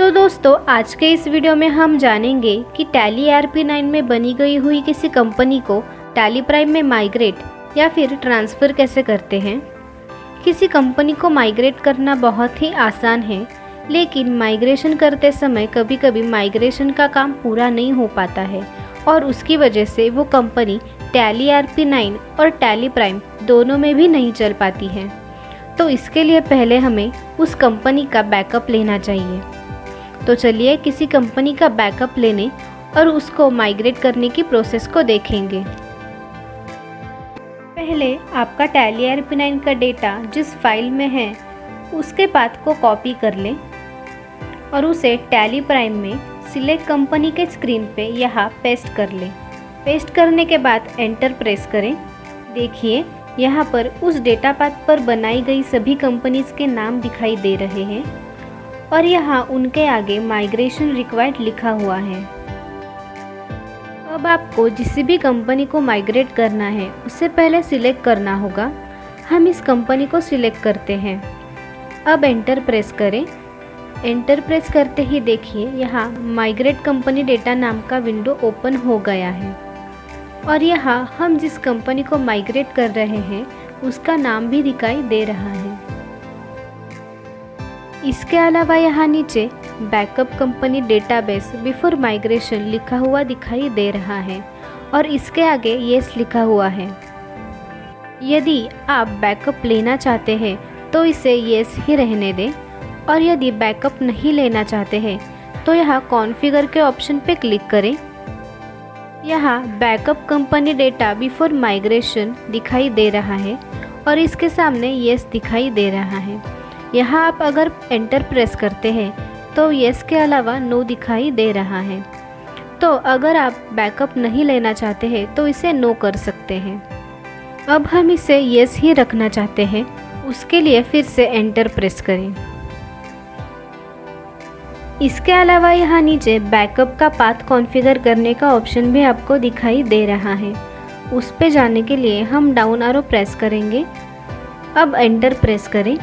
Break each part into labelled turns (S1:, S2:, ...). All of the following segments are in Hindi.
S1: तो दोस्तों आज के इस वीडियो में हम जानेंगे कि टैली ERP9 में बनी गई हुई किसी कंपनी को टैली प्राइम में माइग्रेट या फिर ट्रांसफ़र कैसे करते हैं। किसी कंपनी को माइग्रेट करना बहुत ही आसान है, लेकिन माइग्रेशन करते समय कभी कभी माइग्रेशन का काम पूरा नहीं हो पाता है और उसकी वजह से वो कंपनी टैली ERP9 और टैली प्राइम दोनों में भी नहीं चल पाती है। तो इसके लिए पहले हमें उस कंपनी का बैकअप लेना चाहिए। तो चलिए किसी कंपनी का बैकअप लेने और उसको माइग्रेट करने की प्रोसेस को देखेंगे। पहले आपका टैली ERP9 का डेटा जिस फाइल में है उसके पाथ को कॉपी कर लें और उसे टैली प्राइम में सिलेक्ट कंपनी के स्क्रीन पे यहाँ पेस्ट कर लें। पेस्ट करने के बाद एंटर प्रेस करें। देखिए यहाँ पर उस डेटा पाथ पर बनाई गई सभी कंपनीज के नाम दिखाई दे रहे हैं और यहाँ उनके आगे माइग्रेशन रिक्वायर्ड लिखा हुआ है। अब आपको जिस भी कंपनी को माइग्रेट करना है उससे पहले सिलेक्ट करना होगा। हम इस कंपनी को सिलेक्ट करते हैं। अब एंटर प्रेस करें। एंटर प्रेस करते ही देखिए यहाँ माइग्रेट कंपनी डेटा नाम का विंडो ओपन हो गया है और यहाँ हम जिस कंपनी को माइग्रेट कर रहे हैं उसका नाम भी दिखाई दे रहा है। इसके अलावा यहाँ नीचे backup company database before migration लिखा हुआ दिखाई दे रहा है और इसके आगे येस लिखा हुआ है। यदि आप बैकअप लेना चाहते हैं तो इसे येस ही रहने दें और यदि बैकअप नहीं लेना चाहते हैं तो यहाँ कॉन्फ़िगर के ऑप्शन पे क्लिक करें। यहाँ backup company data before migration दिखाई दे रहा है और इसके सामने येस दिखाई दे रहा है। यहाँ आप अगर एंटर प्रेस करते हैं तो येस के अलावा नो दिखाई दे रहा है। तो अगर आप बैकअप नहीं लेना चाहते हैं तो इसे नो कर सकते हैं। अब हम इसे येस ही रखना चाहते हैं, उसके लिए फिर से एंटर प्रेस करें। इसके अलावा यहाँ नीचे बैकअप का पाथ कॉन्फ़िगर करने का ऑप्शन भी आपको दिखाई दे रहा है। उस पे जाने के लिए हम डाउन एरो प्रेस करेंगे। अब एंटर प्रेस करें।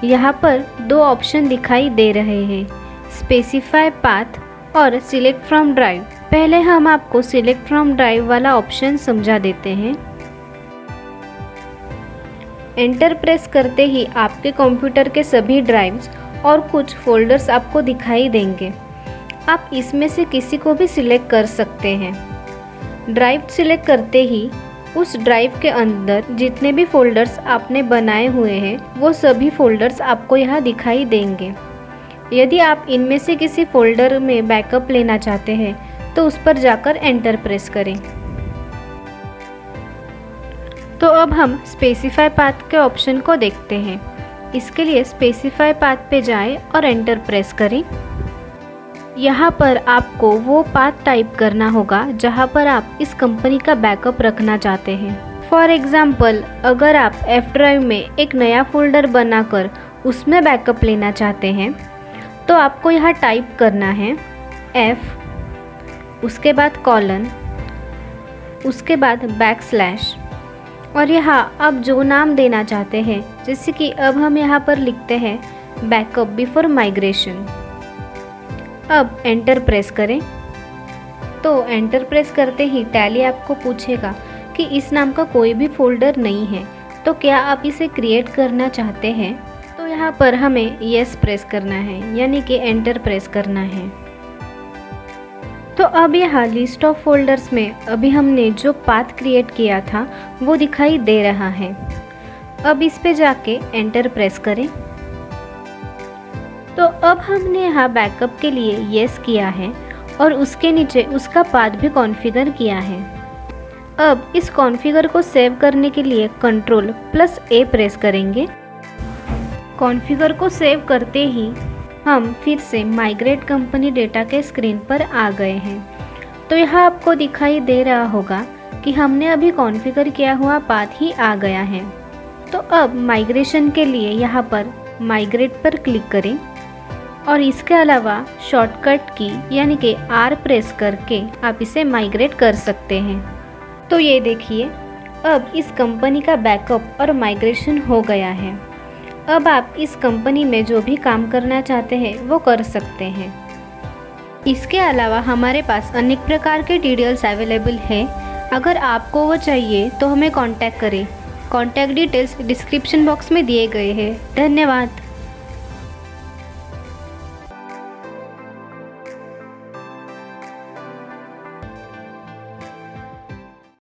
S1: यहाँ पर दो ऑप्शन दिखाई दे रहे हैं, स्पेसिफाई पाथ और सिलेक्ट फ्रॉम ड्राइव। पहले हम आपको सिलेक्ट फ्रॉम ड्राइव वाला ऑप्शन समझा देते हैं। एंटर प्रेस करते ही आपके कंप्यूटर के सभी ड्राइव्स और कुछ फोल्डर्स आपको दिखाई देंगे। आप इसमें से किसी को भी सिलेक्ट कर सकते हैं। ड्राइव सिलेक्ट करते ही उस ड्राइव के अंदर जितने भी फोल्डर्स आपने बनाए हुए हैं वो सभी फोल्डर्स आपको यहाँ दिखाई देंगे। यदि आप इनमें से किसी फोल्डर में बैकअप लेना चाहते हैं तो उस पर जाकर एंटर प्रेस करें। तो अब हम स्पेसिफाई पाथ के ऑप्शन को देखते हैं। इसके लिए स्पेसिफाई पाथ पे जाएं और एंटर प्रेस करें। यहाँ पर आपको वो पाथ टाइप करना होगा जहाँ पर आप इस कंपनी का बैकअप रखना चाहते हैं। फॉर एग्ज़ाम्पल अगर आप F ड्राइव में एक नया फोल्डर बनाकर उसमें बैकअप लेना चाहते हैं तो आपको यहाँ टाइप करना है F, उसके बाद कॉलन, उसके बाद बैकस्लैश और यहाँ आप जो नाम देना चाहते हैं, जैसे कि अब हम यहाँ पर लिखते हैं बैकअप बिफोर माइग्रेशन। अब एंटर प्रेस करें। तो एंटर प्रेस करते ही टैली आपको पूछेगा कि इस नाम का कोई भी फोल्डर नहीं है, तो क्या आप इसे क्रिएट करना चाहते हैं। तो यहाँ पर हमें येस प्रेस करना है, यानी कि एंटर प्रेस करना है। तो अब यहाँ लिस्ट ऑफ फोल्डर्स में अभी हमने जो पाथ क्रिएट किया था वो दिखाई दे रहा है। अब इस पे जाके एंटर प्रेस करें। तो अब हमने यहाँ बैकअप के लिए येस किया है और उसके नीचे उसका पाथ भी कॉन्फ़िगर किया है। अब इस कॉन्फ़िगर को सेव करने के लिए Ctrl+A प्रेस करेंगे। कॉन्फ़िगर को सेव करते ही हम फिर से माइग्रेट कंपनी डेटा के स्क्रीन पर आ गए हैं। तो यहाँ आपको दिखाई दे रहा होगा कि हमने अभी कॉन्फ़िगर किया हुआ पाथ ही आ गया है। तो अब माइग्रेशन के लिए यहाँ पर माइग्रेट पर क्लिक करें और इसके अलावा शॉर्टकट की यानी कि R प्रेस करके आप इसे माइग्रेट कर सकते हैं। तो ये देखिए अब इस कंपनी का बैकअप और माइग्रेशन हो गया है। अब आप इस कंपनी में जो भी काम करना चाहते हैं वो कर सकते हैं। इसके अलावा हमारे पास अनेक प्रकार के ट्यूटोरियल्स अवेलेबल हैं। अगर आपको वो चाहिए तो हमें कांटेक्ट करें। कांटेक्ट डिटेल्स डिस्क्रिप्शन बॉक्स में दिए गए हैं। धन्यवाद।